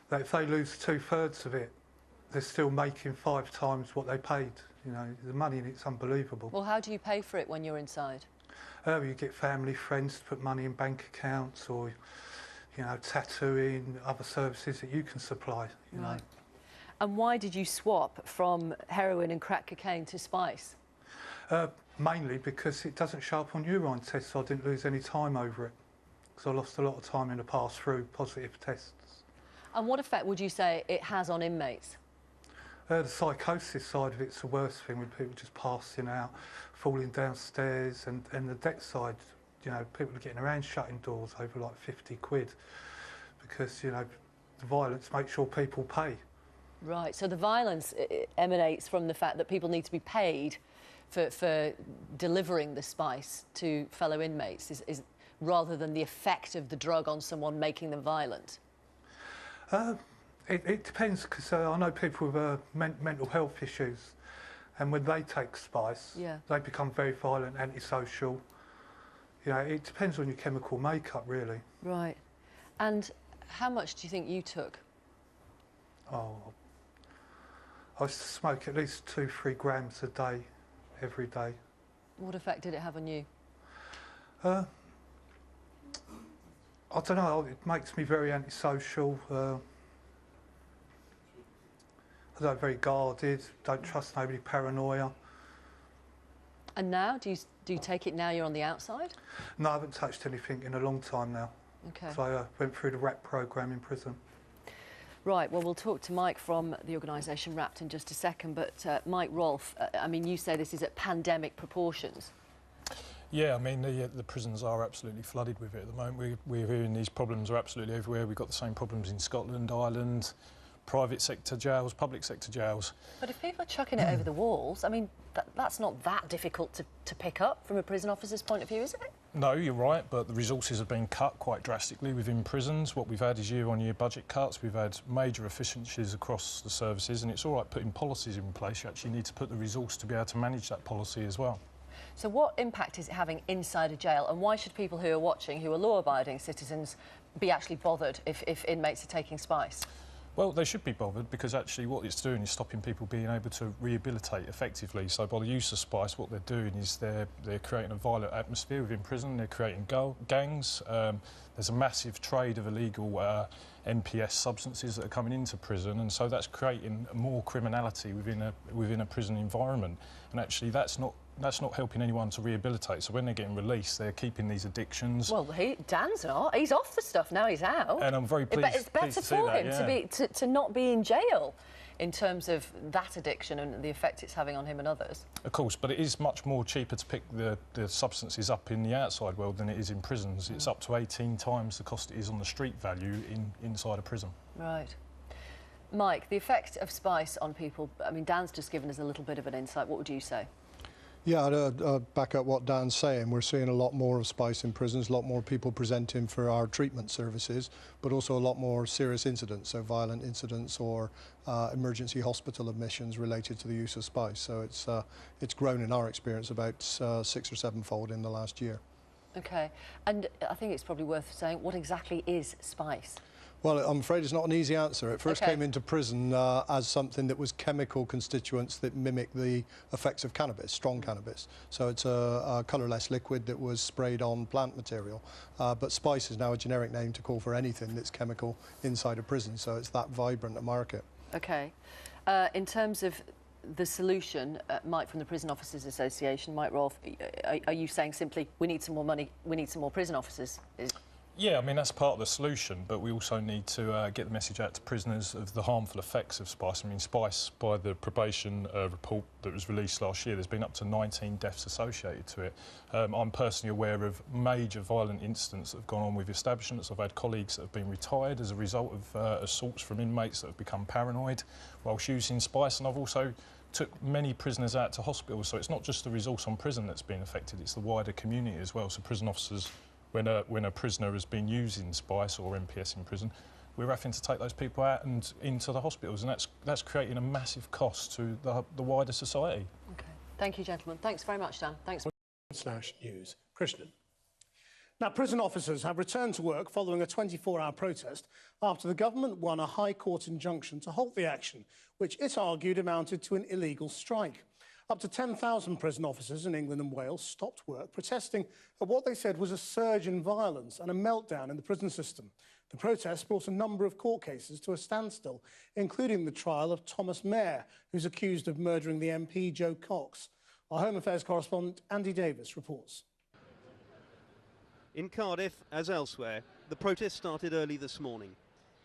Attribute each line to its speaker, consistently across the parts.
Speaker 1: that if they lose 2/3 of it, they're still making 5 times what they paid. You know, the money in it's unbelievable.
Speaker 2: Well, how do you pay for it when you're inside?
Speaker 1: You get family, friends to put money in bank accounts, or, you know, tattooing, other services that you can supply, you know.
Speaker 2: And why did you swap from heroin and crack cocaine to spice?
Speaker 1: Mainly because it doesn't show up on urine tests, so I didn't lose any time over it. Because I lost a lot of time in the past through positive tests.
Speaker 2: And what effect would you say it has on inmates?
Speaker 1: The psychosis side of it's the worst thing, with people just passing out, falling downstairs, and the debt side, you know, people are getting around shutting doors over like 50 quid because, you know, the violence makes sure people pay.
Speaker 2: Right, so the violence emanates from the fact that people need to be paid for delivering the spice to fellow inmates, is rather than the effect of the drug on someone making them violent?
Speaker 1: It depends, because I know people with mental health issues, and when they take spice, they become very violent, antisocial. You know, it depends on your chemical makeup, really.
Speaker 2: Right. And how much do you think you took?
Speaker 1: Oh, I used to smoke at least 2-3 grams a day, every day.
Speaker 2: What effect did it have on you?
Speaker 1: I don't know, it makes me very antisocial. I don't know, very guarded, don't trust nobody, paranoia.
Speaker 2: And now, do you take it now you're on the outside?
Speaker 1: No, I haven't touched anything in a long time now.
Speaker 2: Okay.
Speaker 1: So I went through the RAP programme in prison.
Speaker 2: Right, well, we'll talk to Mike from the organisation RAPT in just a second, but Mike, Rolfe, I mean, you say this is at pandemic proportions.
Speaker 3: Yeah, I mean, the prisons are absolutely flooded with it at the moment. We're hearing these problems are absolutely everywhere. We've got the same problems in Scotland, Ireland, private sector jails, public sector jails.
Speaker 2: But if people are chucking it over the walls, I mean, that's not that difficult to pick up from a prison officer's point of view, is it?
Speaker 3: No, you're right, but the resources have been cut quite drastically within prisons. What we've had is year-on-year budget cuts. We've had major efficiencies across the services, and it's all right putting policies in place. You actually need to put the resource to be able to manage that policy as well.
Speaker 2: So what impact is it having inside a jail, and why should people who are watching, who are law-abiding citizens, be actually bothered if inmates are taking spice?
Speaker 3: Well, they should be bothered, because actually what it's doing is stopping people being able to rehabilitate effectively. So by the use of spice, what they're doing is they're creating a violent atmosphere within prison. They're creating gangs. There's a massive trade of illegal NPS substances that are coming into prison, and so that's creating more criminality within a prison environment. And actually, that's not helping anyone to rehabilitate. So when they're getting released, they're keeping these addictions.
Speaker 2: Well, Dan's not. He's off the stuff now. He's out.
Speaker 3: And I'm very pleased.
Speaker 2: It's better for him to not be in jail, in terms of that addiction and the effect it's having on him and others.
Speaker 3: Of course, but it is much more cheaper to pick the substances up in the outside world than it is in prisons. It's up to 18 times the cost it is on the street value inside a prison.
Speaker 2: Right. Mike, the effect of spice on people, I mean, Dan's just given us a little bit of an insight. What would you say?
Speaker 4: Yeah, I'd back up what Dan's saying. We're seeing a lot more of spice in prisons, a lot more people presenting for our treatment services, but also a lot more serious incidents, so violent incidents or emergency hospital admissions related to the use of spice. So it's grown in our experience about 6 or 7-fold in the last year.
Speaker 2: OK. And I think it's probably worth saying, what exactly is spice?
Speaker 4: Well, I'm afraid it's not an easy answer. It first came into prison as something that was chemical constituents that mimic the effects of cannabis, strong cannabis. So it's a colourless liquid that was sprayed on plant material. But spice is now a generic name to call for anything that's chemical inside a prison, so it's that vibrant a market. OK.
Speaker 2: In terms of the solution, Mike from the Prison Officers Association, Mike Rolfe, are you saying simply we need some more money, we need some more prison officers?
Speaker 3: Yeah, I mean, that's part of the solution, but we also need to get the message out to prisoners of the harmful effects of spice. I mean, spice, by the probation report that was released last year, there's been up to 19 deaths associated to it. I'm personally aware of major violent incidents that have gone on with establishments. I've had colleagues that have been retired as a result of assaults from inmates that have become paranoid whilst using spice, and I've also took many prisoners out to hospitals, so it's not just the resource on prison that's been affected, it's the wider community as well. So prison officers, when a prisoner has been using spice or NPS in prison, we're having to take those people out and into the hospitals, and that's creating a massive cost to the wider society.
Speaker 2: OK. Thank you, gentlemen. Thanks very much, Dan. Thanks.
Speaker 5: /news. Krishnan. Now, prison officers have returned to work following a 24-hour protest after the government won a High Court injunction to halt the action, which it argued amounted to an illegal strike. Up to 10,000 prison officers in England and Wales stopped work, protesting at what they said was a surge in violence and a meltdown in the prison system. The protest brought a number of court cases to a standstill, including the trial of Thomas Mair, who's accused of murdering the MP Joe Cox. Our Home Affairs correspondent Andy Davis reports.
Speaker 6: In Cardiff, as elsewhere, the protest started early this morning.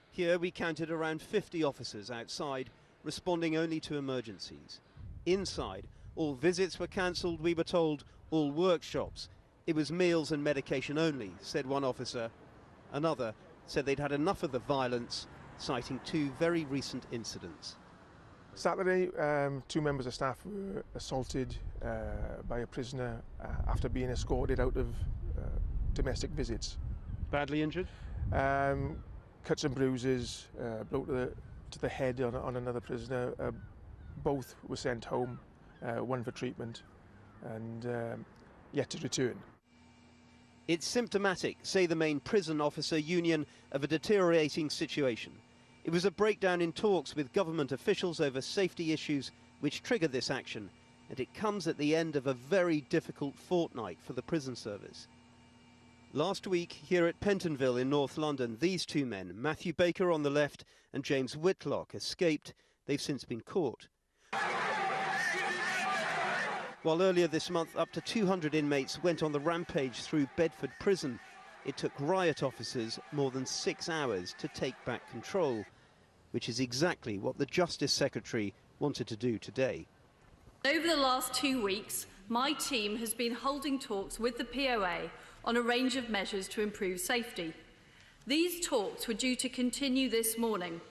Speaker 6: Here we counted around 50 officers outside, responding only to emergencies. Inside, all visits were cancelled, we were told, all workshops. It was meals and medication only, said one officer. Another said they'd had enough of the violence, citing two very recent incidents.
Speaker 7: Saturday, two members of staff were assaulted by a prisoner after being escorted out of domestic visits.
Speaker 6: Badly injured?
Speaker 7: Cuts and bruises, blow to the head on another prisoner. Both were sent home, one for treatment and yet to return.
Speaker 6: It's symptomatic, say the main prison officer union, of a deteriorating situation. It was a breakdown in talks with government officials over safety issues which triggered this action, and it comes at the end of a very difficult fortnight for the prison service. Last week, here at Pentonville in North London, these two men, Matthew Baker on the left and James Whitlock, escaped. They've since been caught. While earlier this month, up to 200 inmates went on the rampage through Bedford Prison, it took riot officers more than 6 hours to take back control, which is exactly what the Justice Secretary wanted to do today.
Speaker 8: Over the last 2 weeks, my team has been holding talks with the POA on a range of measures to improve safety. These talks were due to continue this morning.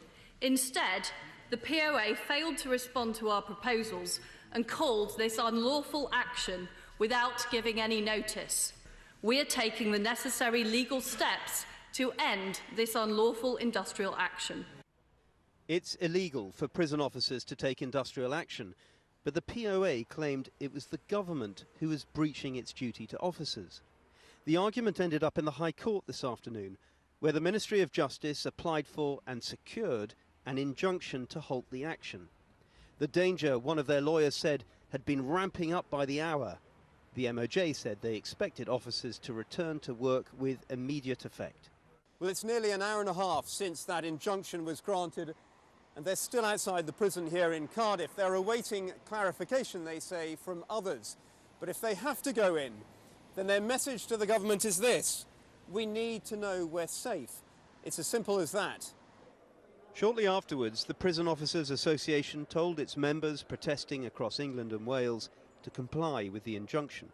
Speaker 8: Instead, the POA failed to respond to our proposals and called this unlawful action without giving any notice. We are taking the necessary legal steps to end this unlawful industrial action.
Speaker 6: It's illegal for prison officers to take industrial action, but the POA claimed it was the government who was breaching its duty to officers. The argument ended up in the High Court this afternoon, where the Ministry of Justice applied for and secured an injunction to halt the action. The danger, one of their lawyers said, had been ramping up by the hour. The MOJ said they expected officers to return to work with immediate effect.
Speaker 9: Well, it's nearly an hour and a half since that injunction was granted, and they're still outside the prison here in Cardiff. They're awaiting clarification, they say, from others. But if they have to go in, then their message to the government is this: we need to know we're safe. It's as simple as that.
Speaker 6: Shortly afterwards, the Prison Officers Association told its members protesting across England and Wales to comply with the injunction.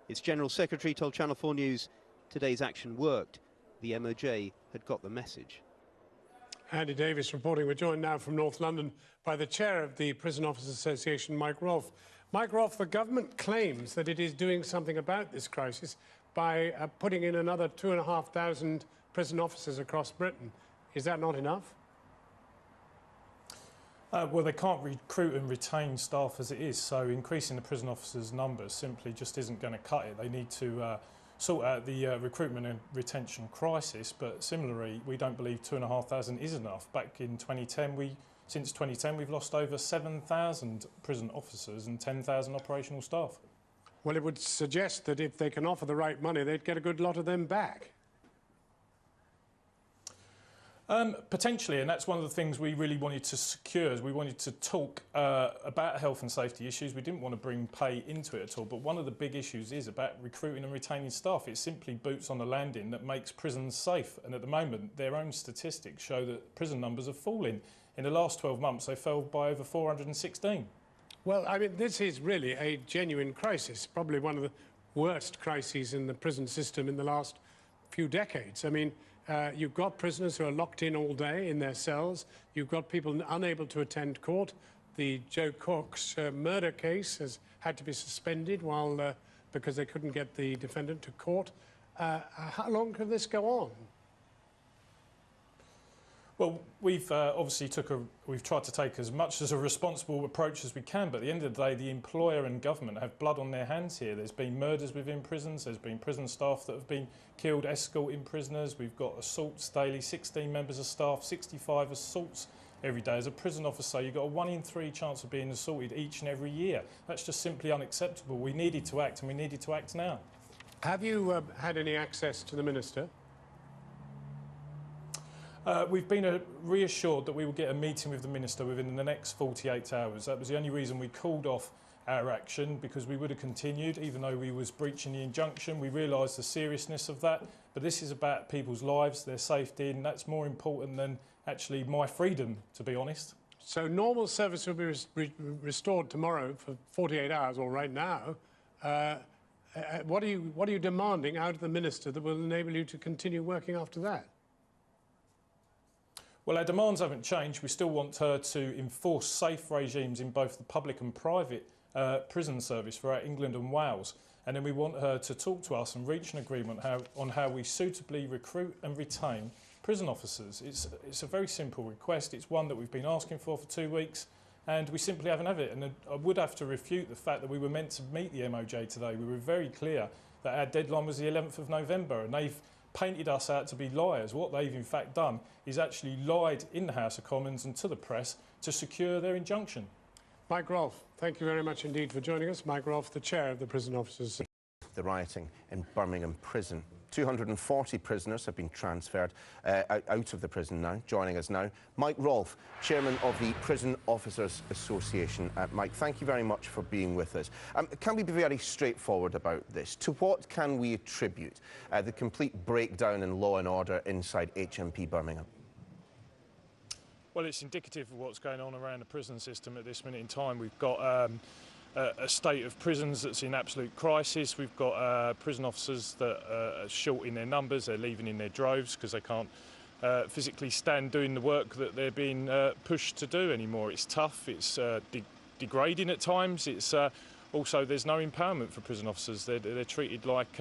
Speaker 6: Its General Secretary told Channel 4 News today's action worked. The MOJ had got the message.
Speaker 5: Andy Davis reporting. We're joined now from North London by the chair of the Prison Officers Association, Mike Rolfe. Mike Rolfe, the government claims that it is doing something about this crisis by putting in another 2,500 prison officers across Britain. Is that not enough?
Speaker 3: Well, they can't recruit and retain staff as it is, so increasing the prison officers' numbers simply just isn't going to cut it. They need to sort out the recruitment and retention crisis, but similarly, we don't believe 2,500 is enough. Back in 2010, since 2010, we've lost over 7,000 prison officers and 10,000 operational staff.
Speaker 5: Well, it would suggest that if they can offer the right money, they'd get a good lot of them back.
Speaker 3: Potentially, and that's one of the things we really wanted to secure. Is we wanted to talk about health and safety issues. We didn't want to bring pay into it at all, but one of the big issues is about recruiting and retaining staff. It's simply boots on the landing that makes prisons safe, and at the moment their own statistics show that prison numbers are falling. In the last 12 months they fell by over 416.
Speaker 5: Well, I mean, this is really a genuine crisis, probably one of the worst crises in the prison system in the last few decades. I mean, you've got prisoners who are locked in all day in their cells. You've got people unable to attend court. The Joe Cox murder case has had to be suspended because they couldn't get the defendant to court. How long can this go on?
Speaker 3: Well, we've obviously we've tried to take as much as a responsible approach as we can, but at the end of the day, the employer and government have blood on their hands here. There's been murders within prisons, there's been prison staff that have been killed, escorting prisoners, we've got assaults daily, 16 members of staff, 65 assaults every day. As a prison officer, you've got a 1 in 3 chance of being assaulted each and every year. That's just simply unacceptable. We needed to act, and we needed to act now.
Speaker 10: Have you had any access to the Minister?
Speaker 3: We've been reassured that we will get a meeting with the Minister within the next 48 hours. That was the only reason we called off our action, because we would have continued even though we was breaching the injunction. We realised the seriousness of that, but this is about people's lives, their safety, and that's more important than actually my freedom, to be honest.
Speaker 10: So normal service will be restored tomorrow for 48 hours, or right now. What are you demanding out of the Minister that will enable you to continue working after that?
Speaker 3: Well, our demands haven't changed. We still want her to enforce safe regimes in both the public and private prison service throughout England and Wales. And then we want her to talk to us and reach an agreement on how we suitably recruit and retain prison officers. It's a very simple request. It's one that we've been asking for 2 weeks, and we simply haven't had it. And I would have to refute the fact that we were meant to meet the MOJ today. We were very clear that our deadline was the 11th of November, and they've painted us out to be liars. What they've in fact done is actually lied in the House of Commons and to the press to secure their injunction.
Speaker 10: Mike Rolfe, thank you very much indeed for joining us. Mike Rolfe, the chair of the Prison Officers.
Speaker 11: The rioting in Birmingham prison. 240 prisoners have been transferred out of the prison now. Joining us now, Mike Rolfe, chairman of the Prison Officers Association. Mike, thank you very much for being with us. Can we be very straightforward about this? To what can we attribute the complete breakdown in law and order inside HMP Birmingham?
Speaker 3: Well, it's indicative of what's going on around the prison system at this minute in time. We've got a state of prisons that's in absolute crisis. We've got prison officers that are short in their numbers. They're leaving in their droves because they can't physically stand doing the work that they're being pushed to do anymore. It's tough, it's degrading at times. It's also, there's no empowerment for prison officers. They're treated like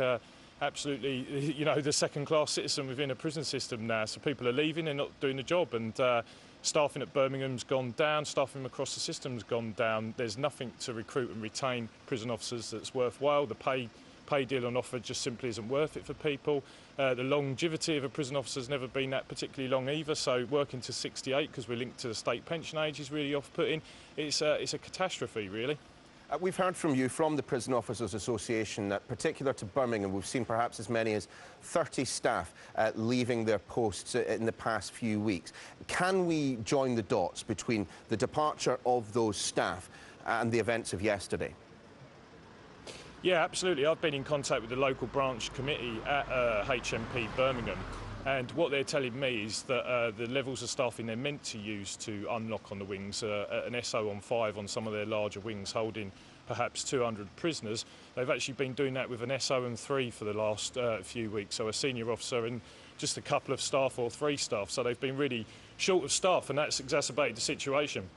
Speaker 3: absolutely, you know, the second-class citizen within a prison system now. So people are leaving, they're not doing the job, and staffing at Birmingham's gone down, staffing across the system's gone down. There's nothing to recruit and retain prison officers that's worthwhile. The pay deal on offer just simply isn't worth it for people. The longevity of a prison officer's never been that particularly long either, so working to 68 because we're linked to the state pension age is really off-putting. It's a catastrophe, really.
Speaker 11: We've heard from you, from the Prison Officers Association, that particular to Birmingham, we've seen perhaps as many as 30 staff leaving their posts in the past few weeks. Can we join the dots between the departure of those staff and the events of yesterday?
Speaker 3: Yeah, absolutely. I've been in contact with the local branch committee at HMP Birmingham, and what they're telling me is that the levels of staffing they're meant to use to unlock on the wings, an SO on 5 on some of their larger wings holding perhaps 200 prisoners, they've actually been doing that with an SO and 3 for the last few weeks, so a senior officer and just a couple of staff or 3 staff, so they've been really short of staff, and that's exacerbated the situation.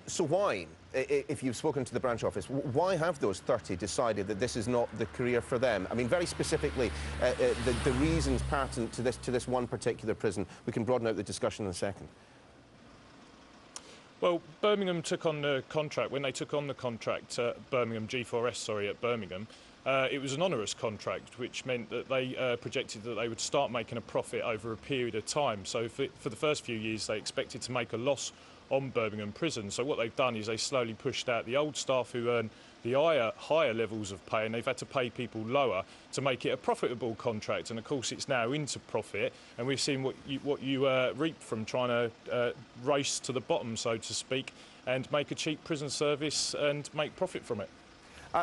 Speaker 11: So why, if you've spoken to the branch office, why have those 30 decided that this is not the career for them? I mean, very specifically, the reasons patent to this one particular prison. We can broaden out the discussion in a second.
Speaker 3: Well, Birmingham took on the contract. When they took on the contract, Birmingham G4S, sorry, at Birmingham, it was an onerous contract, which meant that they projected that they would start making a profit over a period of time. So for the first few years, they expected to make a loss on Birmingham Prison. So what they've done is they slowly pushed out the old staff who earn the higher levels of pay, and they've had to pay people lower to make it a profitable contract. And of course it's now into profit, and we've seen what you reap from trying to race to the bottom, so to speak, and make a cheap prison service and make profit from it.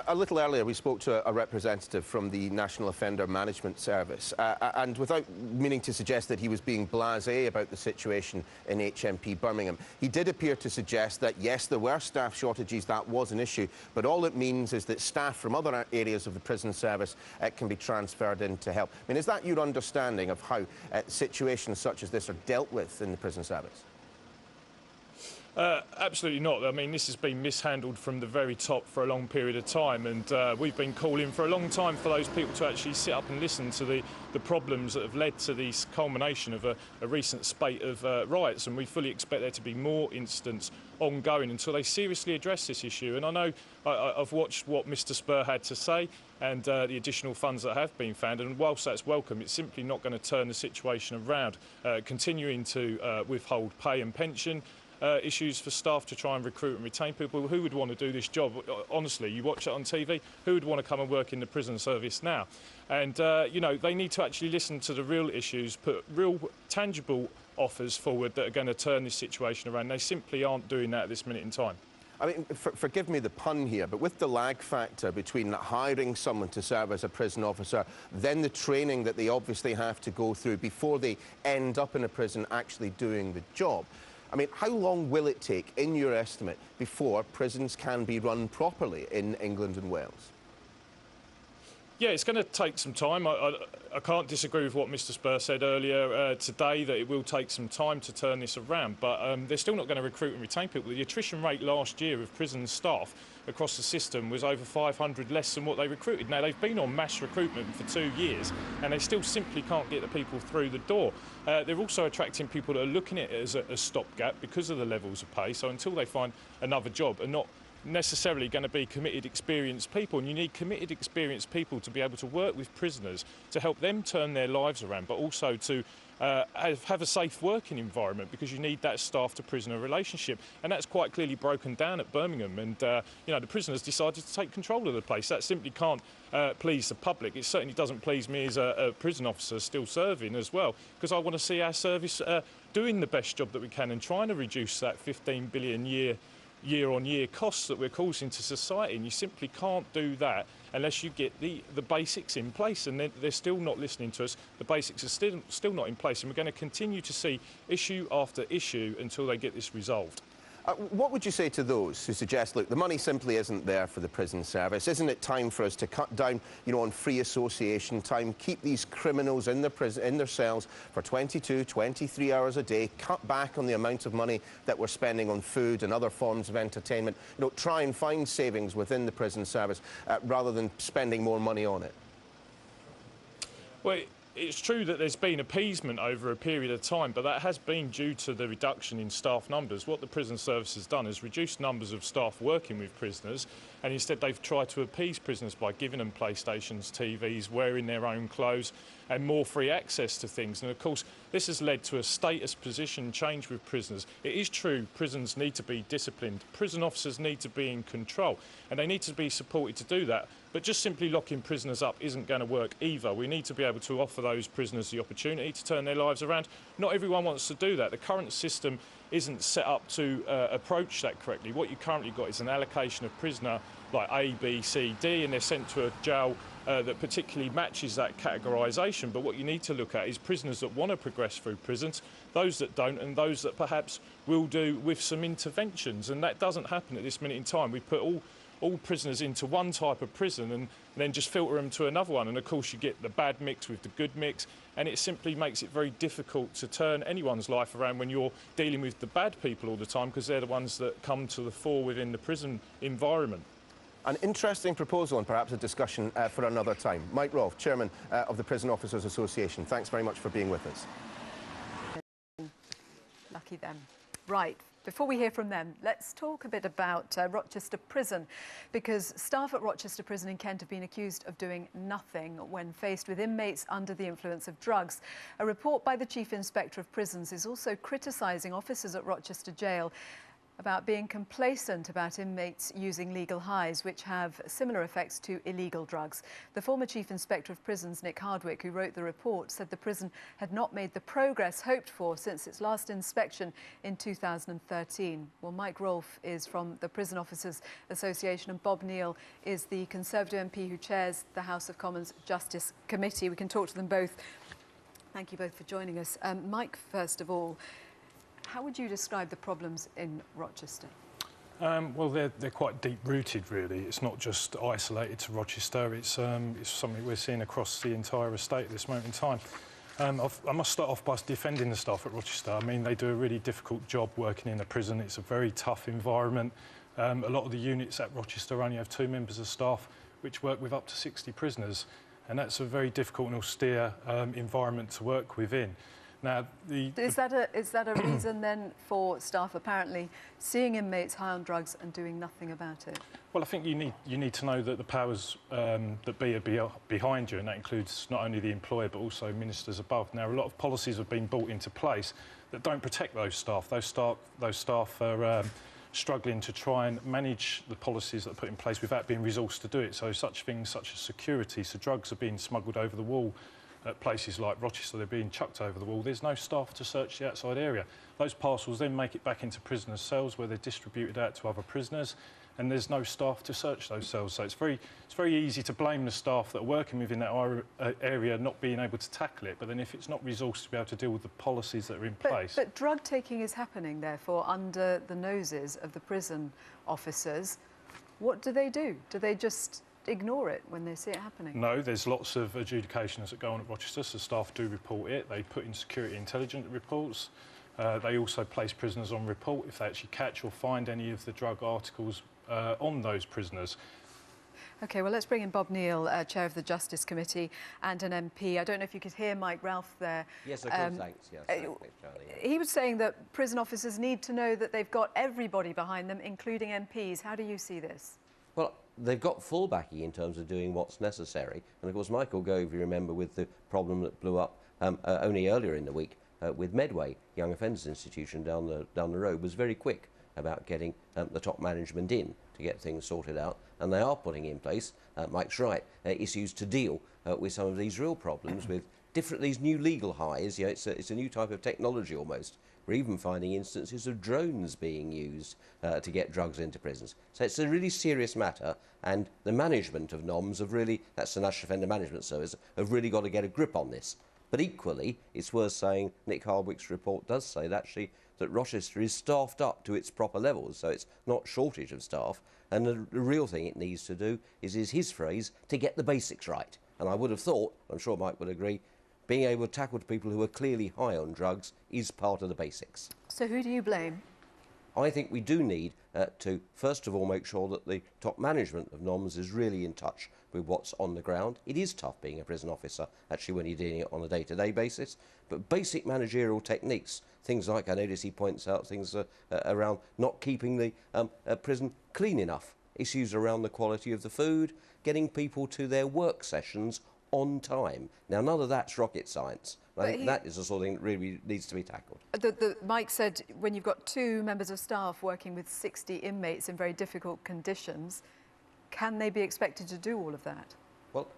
Speaker 11: A little earlier, we spoke to a representative from the National Offender Management Service, and without meaning to suggest that he was being blasé about the situation in HMP Birmingham, he did appear to suggest that, yes, there were staff shortages, that was an issue, but all it means is that staff from other areas of the prison service can be transferred in to help. I mean, is that your understanding of how situations such as this are dealt with in the prison service?
Speaker 3: Absolutely not. I mean, this has been mishandled from the very top for a long period of time, and we've been calling for a long time for those people to actually sit up and listen to the problems that have led to this culmination of a recent spate of riots, and we fully expect there to be more incidents ongoing until they seriously address this issue. And I know I've watched what Mr Spur had to say and the additional funds that have been found, and whilst that's welcome, it's simply not going to turn the situation around. Continuing to withhold pay and pension, issues for staff to try and recruit and retain people. Who would want to do this job? Honestly, you watch it on TV, who would want to come and work in the prison service now? And, you know, they need to actually listen to the real issues, put real tangible offers forward that are going to turn this situation around. They simply aren't doing that at this minute in time.
Speaker 11: I mean, forgive me the pun here, but with the lag factor between hiring someone to serve as a prison officer, then the training that they obviously have to go through before they end up in a prison actually doing the job, I mean, how long will it take, in your estimate, before prisons can be run properly in England and Wales?
Speaker 3: Yeah, it's going to take some time. I can't disagree with what Mr Spur said earlier today, that it will take some time to turn this around, but they're still not going to recruit and retain people. The attrition rate last year of prison staff across the system was over 500 less than what they recruited. Now, they've been on mass recruitment for 2 years and they still simply can't get the people through the door. They're also attracting people that are looking at it as a stopgap because of the levels of pay, so until they find another job, and not necessarily going to be committed, experienced people, and you need committed, experienced people to be able to work with prisoners to help them turn their lives around, but also to have a safe working environment, because you need that staff to prisoner relationship, and that's quite clearly broken down at Birmingham. And you know, the prisoners decided to take control of the place. That simply can't please the public. It certainly doesn't please me as a prison officer still serving as well, because I want to see our service doing the best job that we can and trying to reduce that 15 billion year-on-year costs that we're causing to society, and you simply can't do that unless you get the basics in place, and they're still not listening to us. The basics are still not in place, and we're going to continue to see issue after issue until they get this resolved.
Speaker 11: What would you say to those who suggest, look, the money simply isn't there for the prison service? Isn't it time for us to cut down, you know, on free association time, keep these criminals in their cells for 22, 23 hours a day, cut back on the amount of money that we're spending on food and other forms of entertainment, you know, try and find savings within the prison service rather than spending more money on it?
Speaker 3: Well, it's true that there's been appeasement over a period of time, but that has been due to the reduction in staff numbers. What the prison service has done is reduce numbers of staff working with prisoners, and instead they've tried to appease prisoners by giving them PlayStations, TVs, wearing their own clothes, and more free access to things. And of course, this has led to a status position change with prisoners. It is true prisons need to be disciplined. Prison officers need to be in control, and they need to be supported to do that. But just simply locking prisoners up isn't going to work either. We need to be able to offer those prisoners the opportunity to turn their lives around. Not everyone wants to do that. The current system isn't set up to approach that correctly. What you currently got is an allocation of prisoner like A, B, C, D, and they're sent to a jail that particularly matches that categorisation. But what you need to look at is prisoners that want to progress through prisons, those that don't, and those that perhaps will do with some interventions. And that doesn't happen at this minute in time. We put all prisoners into one type of prison and then just filter them to another one. And of course you get the bad mix with the good mix, and it simply makes it very difficult to turn anyone's life around when you're dealing with the bad people all the time, because they're the ones that come to the fore within the prison environment.
Speaker 11: An interesting proposal and perhaps a discussion for another time. Mike Rolfe, Chairman of the Prison Officers Association, thanks very much for being with us.
Speaker 12: Lucky them. Right. Before we hear from them, let's talk a bit about Rochester Prison, because staff at Rochester Prison in Kent have been accused of doing nothing when faced with inmates under the influence of drugs. A report by the Chief Inspector of Prisons is also criticising officers at Rochester Jail about being complacent about inmates using legal highs, which have similar effects to illegal drugs. The former Chief Inspector of Prisons, Nick Hardwick, who wrote the report, said the prison had not made the progress hoped for since its last inspection in 2013. Well, Mike Rolfe is from the Prison Officers Association, and Bob Neal is the Conservative MP who chairs the House of Commons Justice Committee. We can talk to them both. Thank you both for joining us. Mike, first of all, how would you describe the problems in Rochester?
Speaker 3: Well, they're quite deep-rooted, really. It's not just isolated to Rochester. It's something we're seeing across the entire estate at this moment in time. I must start off by defending the staff at Rochester. I mean, they do a really difficult job working in the prison. It's a very tough environment. A lot of the units at Rochester only have 2 members of staff, which work with up to 60 prisoners. And that's a very difficult and austere environment to work within. Now,
Speaker 12: is that a reason then for staff apparently seeing inmates high on drugs and doing nothing about it?
Speaker 3: Well, I think you need to know that the powers that be are behind you, and that includes not only the employer but also ministers above. Now, a lot of policies have been brought into place that don't protect those staff. Those staff are struggling to try and manage the policies that are put in place without being resourced to do it. So such things such as security, so drugs are being smuggled over the wall. At places like Rochester, they're being chucked over the wall. There's no staff to search the outside area. Those parcels then make it back into prisoners' cells where they're distributed out to other prisoners, and there's no staff to search those cells. So it's very easy to blame the staff that are working within that area not being able to tackle it. But then if it's not resourced to be able to deal with the policies that are in place...
Speaker 12: But drug taking is happening, therefore, under the noses of the prison officers. What do? Do they just ignore it when they see it happening?
Speaker 3: No, there's lots of adjudications that go on at Rochester, so staff do report it. They put in security intelligence reports. They also place prisoners on report if they actually catch or find any of the drug articles on those prisoners.
Speaker 12: OK, well, let's bring in Bob Neal, Chair of the Justice Committee and an MP. I don't know if you could hear Mike Rolfe there.
Speaker 13: Yes, I could, thanks. Yes, thanks, Charlie.
Speaker 12: He was saying that prison officers need to know that they've got everybody behind them, including MPs. How do you see this?
Speaker 13: Well, they've got full backing in terms of doing what's necessary. And, of course, Michael Gove, you remember, with the problem that blew up only earlier in the week with Medway, Young Offenders Institution down the road, was very quick about getting the top management in to get things sorted out. And they are putting in place, Mike's right, issues to deal with some of these real problems with these new legal highs. You know, it's a new type of technology almost. We're even finding instances of drones being used to get drugs into prisons. So it's a really serious matter, and the management of NOMS have really, that's the National Offender Management Service, have really got to get a grip on this. But equally, it's worth saying, Nick Hardwick's report does say that actually that Rochester is staffed up to its proper levels, so it's not shortage of staff. And the real thing it needs to do is his phrase, to get the basics right. And I would have thought, I'm sure Mike would agree, being able to tackle people who are clearly high on drugs is part of the basics.
Speaker 12: So who do you blame?
Speaker 13: I think we do need to, first of all, make sure that the top management of NOMS is really in touch with what's on the ground. It is tough being a prison officer, actually, when you're doing it on a day-to-day basis. But basic managerial techniques, things like, I notice he points out things around not keeping the prison clean enough, issues around the quality of the food, getting people to their work sessions on time. Now, none of that's rocket science. I think that is the sort of thing that really needs to be tackled.
Speaker 12: Mike said when you've got 2 members of staff working with 60 inmates in very difficult conditions, can they be expected to do all of that?
Speaker 13: Well,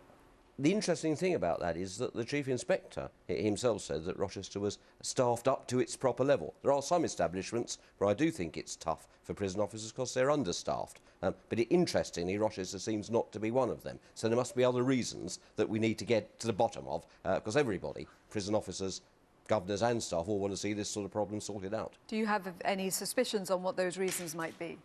Speaker 13: the interesting thing about that is that the Chief Inspector himself said that Rochester was staffed up to its proper level. There are some establishments where I do think it's tough for prison officers because they're understaffed. But interestingly, Rochester seems not to be one of them. So there must be other reasons that we need to get to the bottom of, because everybody, prison officers, governors and staff, all want to see this sort of problem sorted out.
Speaker 12: Do you have any suspicions on what those reasons might be?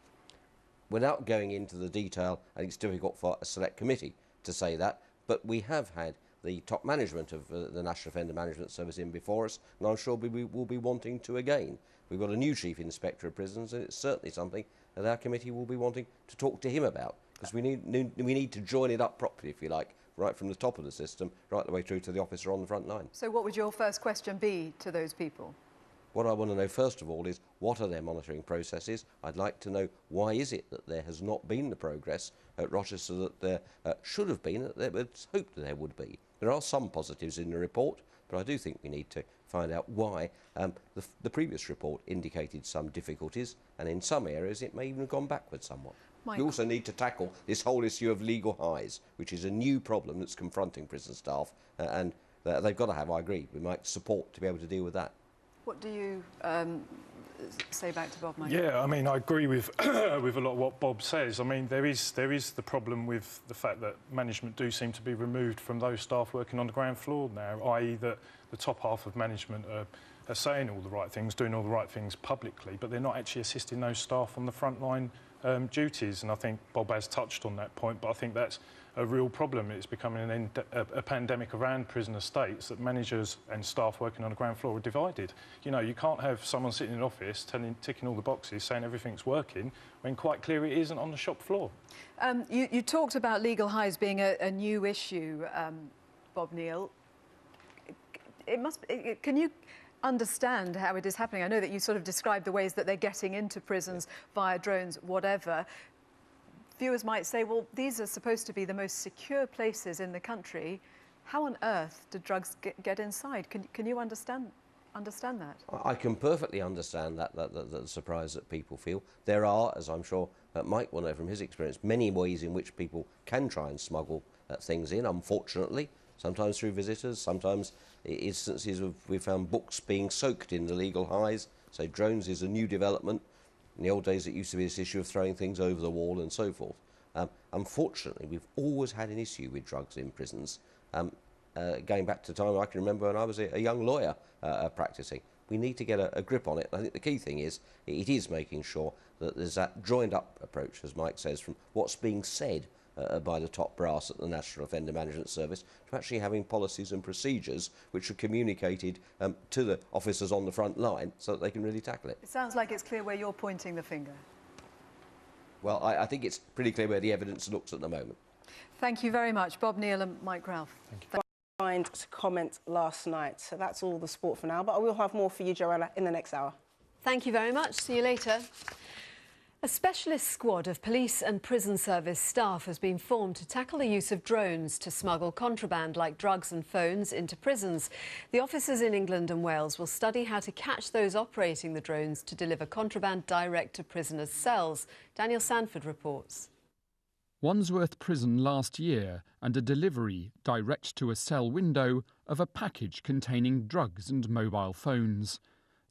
Speaker 13: Without going into the detail, I think it's difficult for a select committee to say that, but we have had the top management of the National Offender Management Service in before us, and I'm sure we will be wanting to again. We've got a new Chief Inspector of Prisons, and it's certainly something that our committee will be wanting to talk to him about, because we need to join it up properly, if you like, right from the top of the system, right the way through to the officer on the front line.
Speaker 12: So what would your first question be to those people?
Speaker 13: What I want to know, first of all, is what are their monitoring processes? I'd like to know why is it that there has not been the progress at Rochester that there should have been, that there was hoped that there would be. There are some positives in the report, but I do think we need to find out why. The previous report indicated some difficulties, and in some areas it may even have gone backwards somewhat. We also need to tackle this whole issue of legal highs, which is a new problem that's confronting prison staff, and they've got to have, I agree, with Mike's support to be able to deal with that.
Speaker 12: What do you say back to Bob, Mike?
Speaker 3: Yeah, I mean, I agree with with a lot of what Bob says. I mean, there is the problem with the fact that management do seem to be removed from those staff working on the ground floor now, i.e. that the top half of management are are saying all the right things, doing all the right things publicly, but they're not actually assisting those staff on the front line duties. And I think Bob has touched on that point, but I think that's a real problem. It's becoming a pandemic around prison estates that managers and staff working on the ground floor are divided. You know, you can't have someone sitting in an office ticking all the boxes, saying everything's working, when quite clear it isn't on the shop floor.
Speaker 12: You talked about legal highs being a new issue, Bob Neal. Can you understand how it is happening? I know that you sort of described the ways that they're getting into prisons via drones, whatever. Viewers might say, well, these are supposed to be the most secure places in the country. How on earth do drugs get inside? Can you understand that?
Speaker 13: I can perfectly understand that surprise that people feel. There are, as I'm sure Mike will know from his experience, many ways in which people can try and smuggle things in, unfortunately. Sometimes through visitors, sometimes instances of we've found books being soaked in the legal highs. So drones is a new development. In the old days, it used to be this issue of throwing things over the wall and so forth. Unfortunately, we've always had an issue with drugs in prisons. Going back to the time I can remember when I was a young lawyer practising. We need to get a grip on it. I think the key thing is it is making sure that there's that joined-up approach, as Mike says, from what's being said by the top brass at the National Offender Management Service to actually having policies and procedures which are communicated to the officers on the front line so that they can really tackle it.
Speaker 12: It sounds like it's clear where you're pointing the finger.
Speaker 13: Well, I think it's pretty clear where the evidence looks at the moment.
Speaker 12: Thank you very much, Bob Neal and Mike Rolfe.
Speaker 14: Thank you. Comment last night. So that's all the sport for now, but I will have more for you, Joanna, in the next hour.
Speaker 2: Thank you very much. See you later. A specialist squad of police and prison service staff has been formed to tackle the use of drones to smuggle contraband like drugs and phones into prisons. The officers in England and Wales will study how to catch those operating the drones to deliver contraband direct to prisoners' cells. Daniel Sanford reports.
Speaker 15: Wandsworth Prison last year, and a delivery direct to a cell window of a package containing drugs and mobile phones.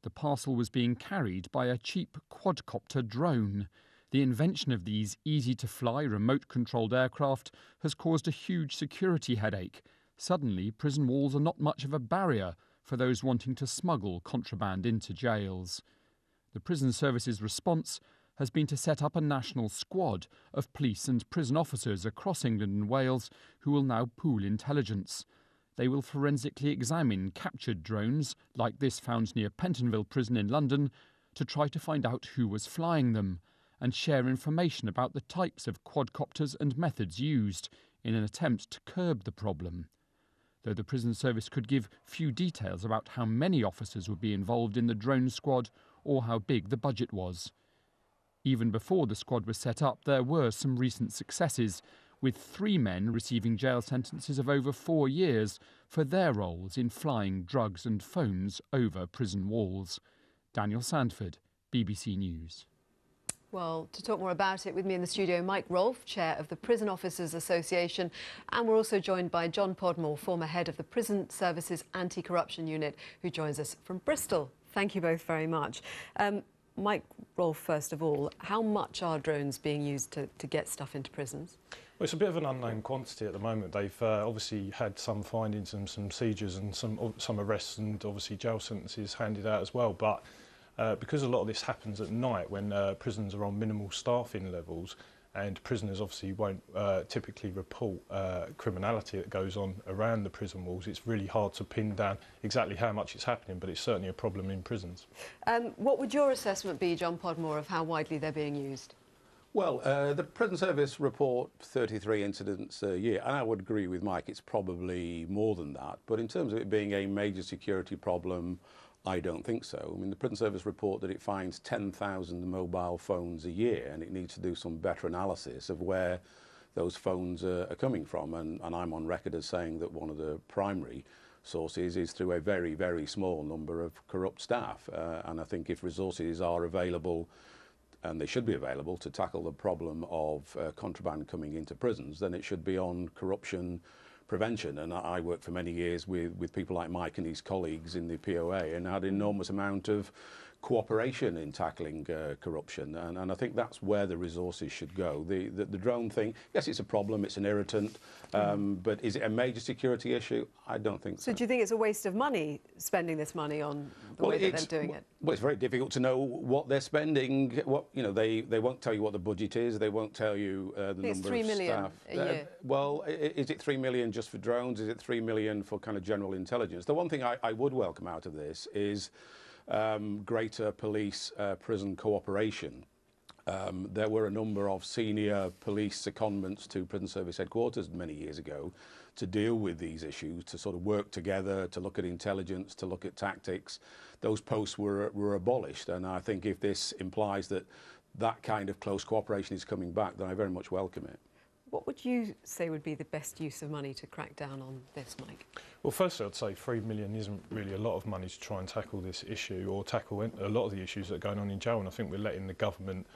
Speaker 15: The parcel was being carried by a cheap quadcopter drone. The invention of these easy-to-fly, remote-controlled aircraft has caused a huge security headache. Suddenly, prison walls are not much of a barrier for those wanting to smuggle contraband into jails. The Prison Service's response has been to set up a national squad of police and prison officers across England and Wales who will now pool intelligence. They will forensically examine captured drones, like this found near Pentonville Prison in London, to try to find out who was flying them, and share information about the types of quadcopters and methods used in an attempt to curb the problem. Though the Prison Service could give few details about how many officers would be involved in the drone squad or how big the budget was. Even before the squad was set up, there were some recent successes, with 3 men receiving jail sentences of over 4 years for their roles in flying drugs and phones over prison walls. Daniel Sanford, BBC News.
Speaker 2: Well, to talk more about it, with me in the studio, Mike Rolfe, Chair of the Prison Officers Association, and we're also joined by John Podmore, former head of the Prison Services Anti-Corruption Unit, who joins us from Bristol. Thank you both very much. Mike Rolfe, first of all, how much are drones being used to get stuff into prisons?
Speaker 3: Well, it's a bit of an unknown quantity at the moment. They've obviously had some findings and some seizures and some arrests and obviously jail sentences handed out as well. But because a lot of this happens at night when prisons are on minimal staffing levels, and prisoners obviously won't typically report criminality that goes on around the prison walls, it's really hard to pin down exactly how much it's happening, but it's certainly a problem in prisons.
Speaker 2: What would your assessment be, John Podmore, of how widely they're being used?
Speaker 16: Well, the Prison Service report 33 incidents a year, and I would agree with Mike, it's probably more than that. But in terms of it being a major security problem, I don't think so. I mean, the Prison Service report that it finds 10,000 mobile phones a year, and it needs to do some better analysis of where those phones are coming from. And I'm on record as saying that one of the primary sources is through a very, very small number of corrupt staff. And I think if resources are available, and they should be available, to tackle the problem of contraband coming into prisons, then it should be on corruption prevention. And I worked for many years with people like Mike and his colleagues in the POA, and had an enormous amount of cooperation in tackling corruption, and I think that's where the resources should go. The drone thing, yes, it's a problem, it's an irritant, but is it a major security issue? I don't think so.
Speaker 17: So do you think it's a waste of money, spending this money on the way that they're doing it?
Speaker 16: Well, it's very difficult to know what they're spending. They won't tell you what the budget is, they won't tell you the number of staff.
Speaker 17: It's 3 million a year.
Speaker 16: Well, is it 3 million just for drones? Is it 3 million for kind of general intelligence? The one thing I would welcome out of this is greater police prison cooperation. There were a number of senior police secondments to prison service headquarters many years ago to deal with these issues, to sort of work together, to look at intelligence, to look at tactics. Those posts were abolished, and I think if this implies that that kind of close cooperation is coming back, then I very much welcome it.
Speaker 17: What would you say would be the best use of money to crack down on this, Mike?
Speaker 3: Well, firstly, I'd say 3 million isn't really a lot of money to try and tackle this issue or tackle a lot of the issues that are going on in jail, and I think we're letting the government